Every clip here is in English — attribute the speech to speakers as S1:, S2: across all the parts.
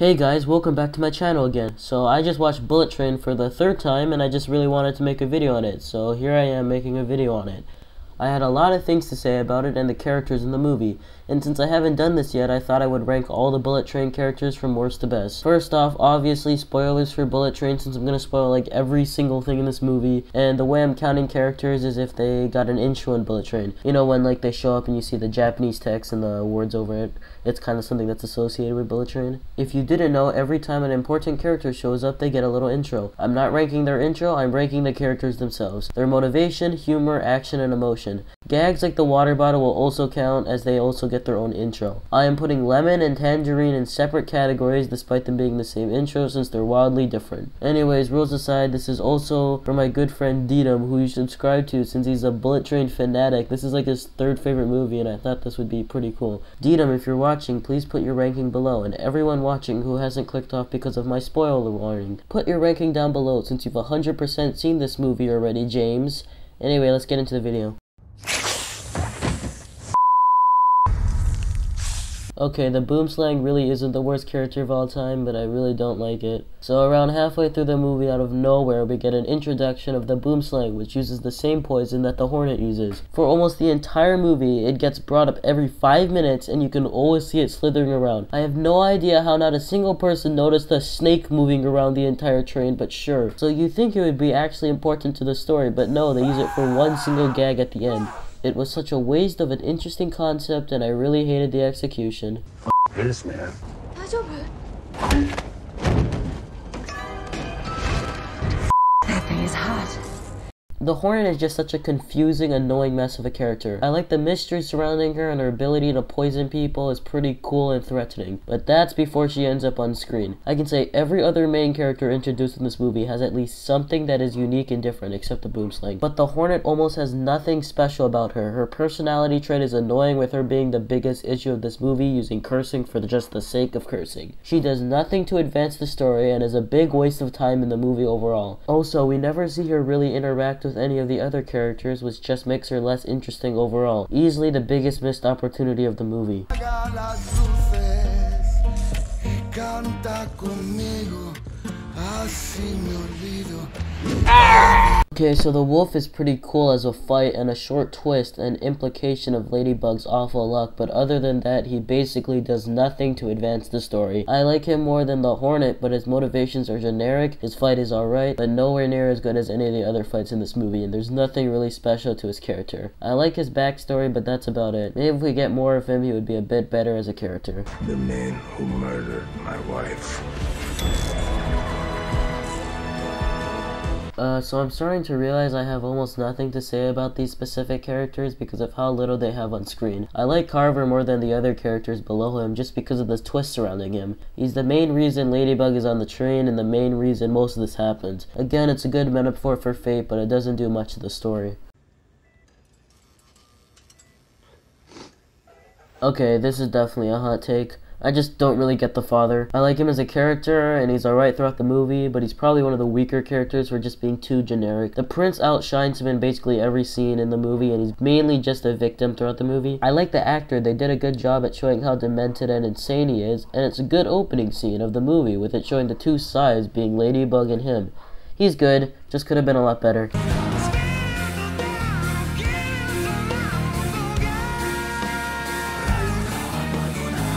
S1: Hey guys, welcome back to my channel again. So I just watched Bullet Train for the third time and I just really wanted to make a video on it. So here I am making a video on it. I had a lot of things to say about it and the characters in the movie, and since I haven't done this yet, I thought I would rank all the Bullet Train characters from worst to best. First off, obviously spoilers for Bullet Train since I'm gonna spoil like every single thing in this movie, and the way I'm counting characters is if they got an intro in Bullet Train. You know, when like they show up and you see the Japanese text and the words over it, it's kind of something that's associated with Bullet Train. If you didn't know, every time an important character shows up, they get a little intro. I'm not ranking their intro, I'm ranking the characters themselves. Their motivation, humor, action, and emotion. Gags like the water bottle will also count, as they also get their own intro. I am putting Lemon and Tangerine in separate categories despite them being the same intro since they're wildly different. Anyways, rules aside, this is also for my good friend Detem, who you should subscribe to since he's a Bullet Train fanatic. This is like his third favorite movie and I thought this would be pretty cool. Detem, if you're watching, please put your ranking below, and everyone watching who hasn't clicked off because of my spoiler warning, put your ranking down below since you've 100% seen this movie already, James. Anyway, let's get into the video. Okay, the boom slang really isn't the worst character of all time, but I really don't like it. So around halfway through the movie, out of nowhere, we get an introduction of the boom slang, which uses the same poison that the Hornet uses. For almost the entire movie, it gets brought up every 5 minutes, and you can always see it slithering around. I have no idea how not a single person noticed the snake moving around the entire train, but sure. So you think it would be actually important to the story, but no, they use it for one single gag at the end. It was such a waste of an interesting concept, and I really hated the execution.
S2: This man.
S3: That thing is hot.
S1: The Hornet is just such a confusing, annoying mess of a character. I like the mystery surrounding her, and her ability to poison people is pretty cool and threatening, but that's before she ends up on screen. I can say every other main character introduced in this movie has at least something that is unique and different, except the boom slang. But the Hornet almost has nothing special about her. Her personality trait is annoying, with her being the biggest issue of this movie, using cursing for just the sake of cursing. She does nothing to advance the story, and is a big waste of time in the movie overall. Also, we never see her really interact with any of the other characters, which just makes her less interesting overall. Easily the biggest missed opportunity of the movie. Okay, so the wolf is pretty cool as a fight and a short twist and implication of Ladybug's awful luck, but other than that, he basically does nothing to advance the story. I like him more than the Hornet, but his motivations are generic, his fight is alright, but nowhere near as good as any of the other fights in this movie, and there's nothing really special to his character. I like his backstory, but that's about it. Maybe if we get more of him, he would be a bit better as a character.
S2: The man who murdered my wife.
S1: So I'm starting to realize I have almost nothing to say about these specific characters because of how little they have on screen. I like Carver more than the other characters below him just because of the twist surrounding him. He's the main reason Ladybug is on the train and the main reason most of this happens. Again, it's a good metaphor for fate, but it doesn't do much to the story. Okay, this is definitely a hot take. I just don't really get the father. I like him as a character, and he's alright throughout the movie, but he's probably one of the weaker characters for just being too generic. The prince outshines him in basically every scene in the movie, and he's mainly just a victim throughout the movie. I like the actor. They did a good job at showing how demented and insane he is, and it's a good opening scene of the movie, with it showing the two sides being Ladybug and him. He's good, just could have been a lot better.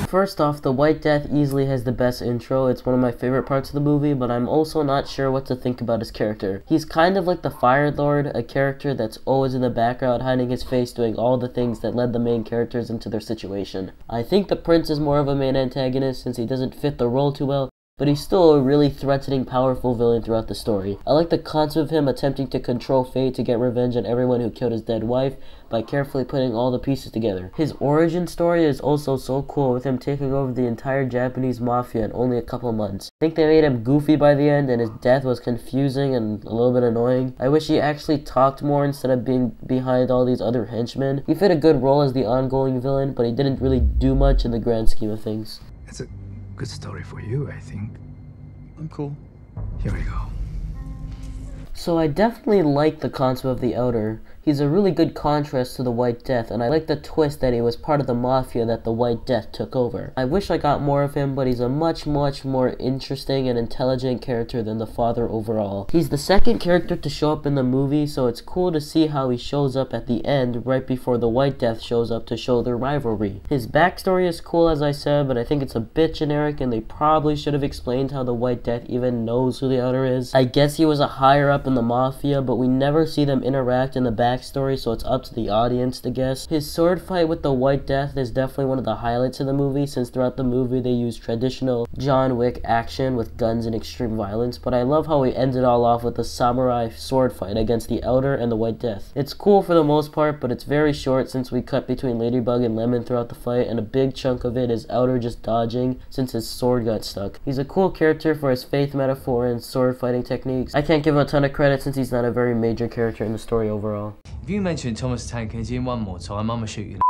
S1: First off, the White Death easily has the best intro. It's one of my favorite parts of the movie, but I'm also not sure what to think about his character. He's kind of like the Fire Lord, a character that's always in the background, hiding his face, doing all the things that led the main characters into their situation. I think the Prince is more of a main antagonist since he doesn't fit the role too well, but he's still a really threatening, powerful villain throughout the story. I like the concept of him attempting to control fate to get revenge on everyone who killed his dead wife by carefully putting all the pieces together. His origin story is also so cool, with him taking over the entire Japanese mafia in only a couple months. I think they made him goofy by the end, and his death was confusing and a little bit annoying. I wish he actually talked more instead of being behind all these other henchmen. He fit a good role as the ongoing villain, but he didn't really do much in the grand scheme of things.
S2: It's a good story for you, I think.
S4: I'm cool.
S2: Here we go.
S1: So I definitely like the concept of the Elder. He's a really good contrast to the White Death, and I like the twist that he was part of the mafia that the White Death took over. I wish I got more of him, but he's a much more interesting and intelligent character than the father overall. He's the second character to show up in the movie, so it's cool to see how he shows up at the end right before the White Death shows up to show their rivalry. His backstory is cool, as I said, but I think it's a bit generic, and they probably should have explained how the White Death even knows who the Elder is. I guess he was a higher up in the mafia, but we never see them interact in the backstory, so it's up to the audience to guess. His sword fight with the White Death is definitely one of the highlights of the movie, since throughout the movie they use traditional John Wick action with guns and extreme violence, but I love how he ends it all off with a samurai sword fight against the Elder and the White Death. It's cool for the most part, but it's very short since we cut between Ladybug and Lemon throughout the fight, and a big chunk of it is Elder just dodging since his sword got stuck. He's a cool character for his faith metaphor and sword fighting techniques. I can't give him a ton of credit since he's not a very major character in the story overall.
S4: If you mention Thomas Tank Engine one more time, I'ma shoot you in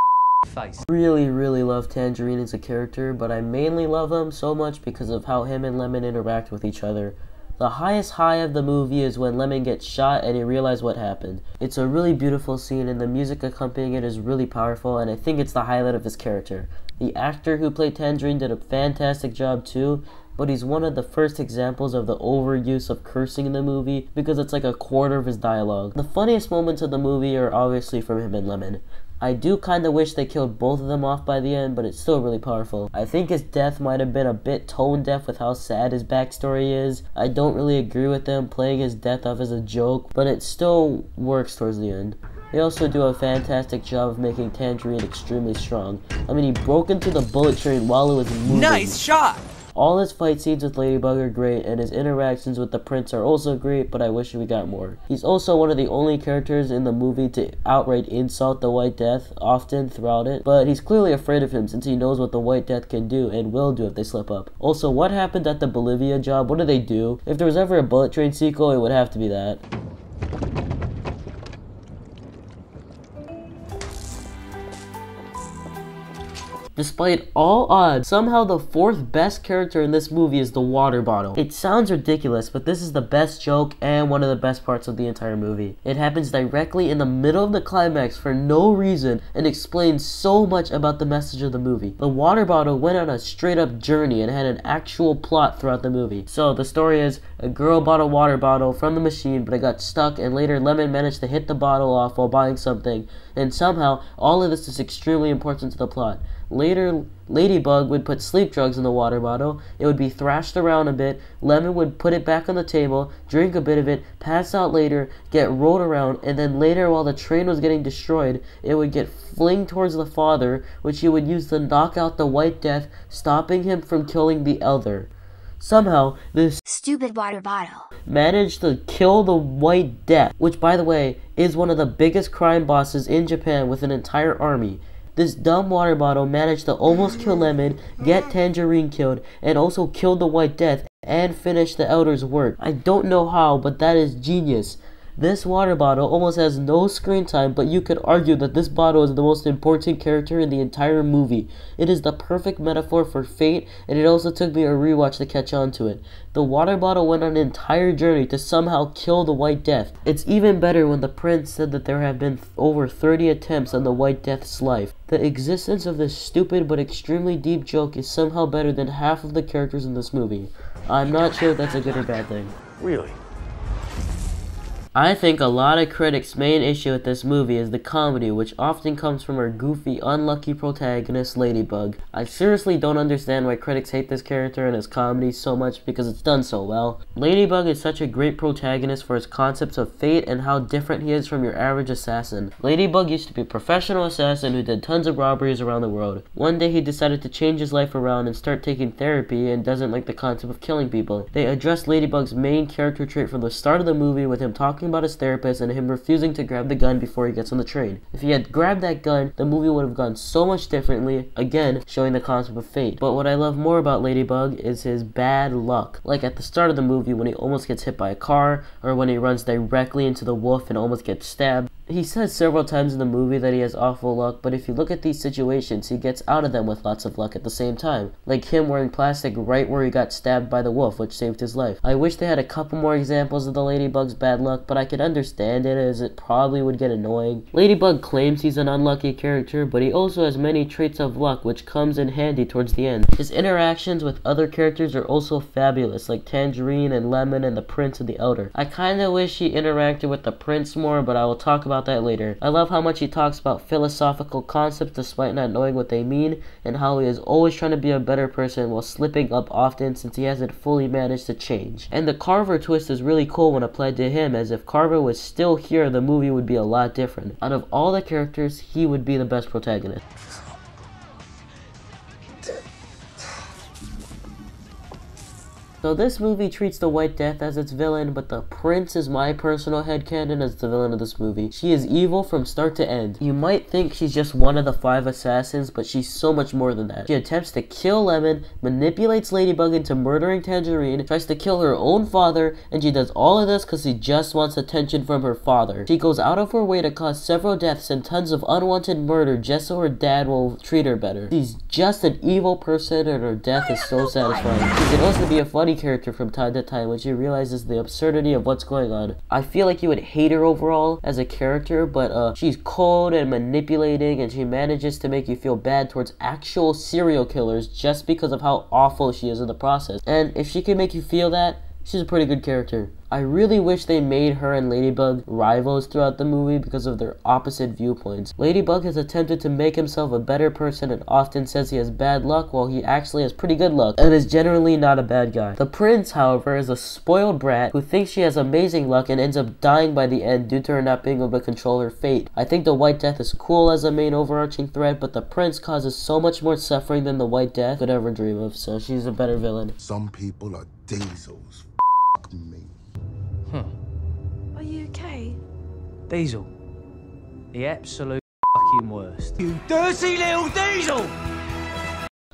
S4: the face.
S1: Really love Tangerine as a character, but I mainly love him so much because of how him and Lemon interact with each other. The highest high of the movie is when Lemon gets shot and he realizes what happened. It's a really beautiful scene, and the music accompanying it is really powerful, and I think it's the highlight of his character. The actor who played Tangerine did a fantastic job too, but he's one of the first examples of the overuse of cursing in the movie because it's like a quarter of his dialogue. The funniest moments of the movie are obviously from him and Lemon. I do kinda wish they killed both of them off by the end, but it's still really powerful. I think his death might have been a bit tone deaf with how sad his backstory is. I don't really agree with them playing his death off as a joke, but it still works towards the end. They also do a fantastic job of making Tangerine extremely strong. I mean, he broke into the bullet train while it was moving.
S4: Nice shot!
S1: All his fight scenes with Ladybug are great, and his interactions with the prince are also great, but I wish we got more. He's also one of the only characters in the movie to outright insult the White Death often throughout it, but he's clearly afraid of him since he knows what the White Death can do and will do if they slip up. Also, what happened at the Bolivia job? What did they do? If there was ever a Bullet Train sequel, it would have to be that. Despite all odds, somehow the fourth best character in this movie is the water bottle. It sounds ridiculous, but this is the best joke and one of the best parts of the entire movie. It happens directly in the middle of the climax for no reason and explains so much about the message of the movie. The water bottle went on a straight up journey and had an actual plot throughout the movie. So the story is, a girl bought a water bottle from the machine, but it got stuck, and later Lemon managed to hit the bottle off while buying something, and somehow all of this is extremely important to the plot. Later, Ladybug would put sleep drugs in the water bottle, it would be thrashed around a bit, Lemon would put it back on the table, drink a bit of it, pass out later, get rolled around, and then later while the train was getting destroyed, it would get flinged towards the father, which he would use to knock out the White Death, stopping him from killing the Elder. Somehow, this
S3: stupid water bottle
S1: managed to kill the White Death, which by the way, is one of the biggest crime bosses in Japan with an entire army. This dumb water bottle managed to almost kill Lemon, get Tangerine killed, and also kill the White Death, and finish the Elder's work. I don't know how, but that is genius. This water bottle almost has no screen time, but you could argue that this bottle is the most important character in the entire movie. It is the perfect metaphor for fate, and it also took me a rewatch to catch on to it. The water bottle went on an entire journey to somehow kill the White Death. It's even better when the prince said that there have been over 30 attempts on the White Death's life. The existence of this stupid but extremely deep joke is somehow better than half of the characters in this movie. I'm not sure if that's a good or bad thing.
S2: Really?
S1: I think a lot of critics' main issue with this movie is the comedy, which often comes from our goofy, unlucky protagonist, Ladybug. I seriously don't understand why critics hate this character and his comedy so much because it's done so well. Ladybug is such a great protagonist for his concepts of fate and how different he is from your average assassin. Ladybug used to be a professional assassin who did tons of robberies around the world. One day he decided to change his life around and start taking therapy and doesn't like the concept of killing people. They addressed Ladybug's main character trait from the start of the movie with him talking about his therapist and him refusing to grab the gun before he gets on the train. If he had grabbed that gun, the movie would have gone so much differently, again, showing the concept of fate. But what I love more about Ladybug is his bad luck. Like at the start of the movie when he almost gets hit by a car, or when he runs directly into the wolf and almost gets stabbed. He says several times in the movie that he has awful luck, but if you look at these situations, he gets out of them with lots of luck at the same time. Like him wearing plastic right where he got stabbed by the wolf, which saved his life. I wish they had a couple more examples of the Ladybug's bad luck, but I could understand it as it probably would get annoying. Ladybug claims he's an unlucky character, but he also has many traits of luck, which comes in handy towards the end. His interactions with other characters are also fabulous, like Tangerine and Lemon and the Prince and the Elder. I kinda wish he interacted with the Prince more, but I will talk about that later. I love how much he talks about philosophical concepts despite not knowing what they mean, and how he is always trying to be a better person while slipping up often since he hasn't fully managed to change. And the Carver twist is really cool when applied to him, as if Carver was still here, the movie would be a lot different. Out of all the characters, he would be the best protagonist. So this movie treats the White Death as its villain, but the Prince is my personal headcanon as the villain of this movie. She is evil from start to end. You might think she's just one of the 5 assassins, but she's so much more than that. She attempts to kill Lemon, manipulates Ladybug into murdering Tangerine, tries to kill her own father, and she does all of this because she just wants attention from her father. She goes out of her way to cause several deaths and tons of unwanted murder just so her dad will treat her better. She's just an evil person, and her death is so satisfying. She can also be a funny character from time to time when she realizes the absurdity of what's going on. I feel like you would hate her overall as a character, but she's cold and manipulating, and she manages to make you feel bad towards actual serial killers just because of how awful she is in the process. And if she can make you feel that, she's a pretty good character. I really wish they made her and Ladybug rivals throughout the movie because of their opposite viewpoints. Ladybug has attempted to make himself a better person and often says he has bad luck while he actually has pretty good luck and is generally not a bad guy. The Prince, however, is a spoiled brat who thinks she has amazing luck and ends up dying by the end due to her not being able to control her fate. I think the White Death is cool as a main overarching threat, but the Prince causes so much more suffering than the White Death could ever dream of, so she's a better villain.
S5: Some people are diesels. F me.
S4: Huh.
S3: Are you okay?
S4: Diesel. The absolute fucking worst. You dirty little Diesel!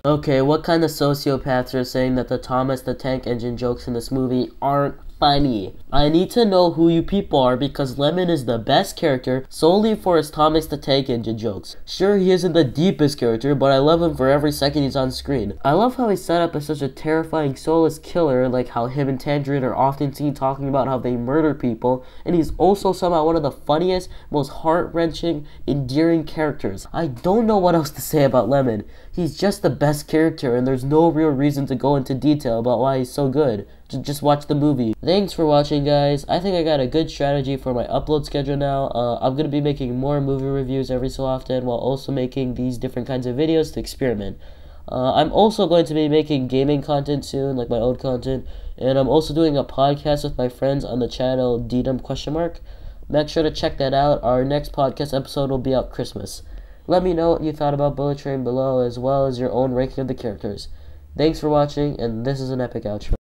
S1: Okay, what kind of sociopaths are saying that the Thomas the Tank Engine jokes in this movie aren't funny? I need to know who you people are because Lemon is the best character solely for his Thomas the Tank Engine jokes. Sure, he isn't the deepest character, but I love him for every second he's on screen. I love how he's set up as such a terrifying soulless killer, like how him and Tangerine are often seen talking about how they murder people, and he's also somehow one of the funniest, most heart-wrenching, endearing characters. I don't know what else to say about Lemon. He's just the best character, and there's no real reason to go into detail about why he's so good. Just watch the movie. Thanks for watching, guys. I think I got a good strategy for my upload schedule now. I'm going to be making more movie reviews every so often while also making these different kinds of videos to experiment. I'm also going to be making gaming content soon, like my own content, and I'm also doing a podcast with my friends on the channel detem? Make sure to check that out. Our next podcast episode will be out Christmas. Let me know what you thought about Bullet Train below, as well as your own ranking of the characters. Thanks for watching, and this is an epic outro.